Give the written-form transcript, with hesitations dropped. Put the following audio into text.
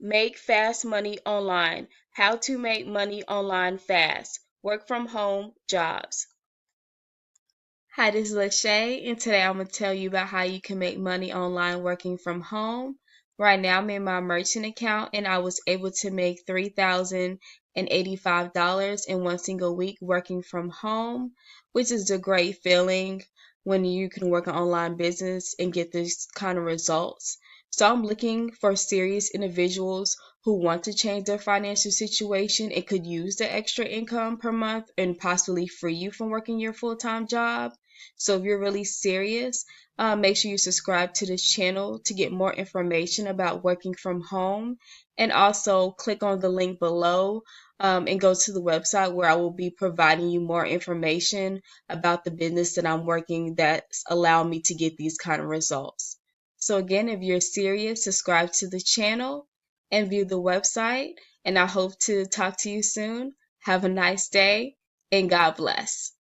Make fast money online. How to make money online fast. Work from home jobs. Hi, this is Lachey, and today I'm going to tell you about how you can make money online working from home. Right now, I'm in my merchant account, and I was able to make $3,085 in one single week working from home, which is a great feeling when you can work an online business and get this kind of results. So I'm looking for serious individuals who want to change their financial situation and could use the extra income per month and possibly free you from working your full-time job. So if you're really serious, make sure you subscribe to this channel to get more information about working from home. And also click on the link below and go to the website where I will be providing you more information about the business that I'm working that's allowed me to get these kind of results. So again, if you're serious, subscribe to the channel and view the website. And I hope to talk to you soon. Have a nice day and God bless.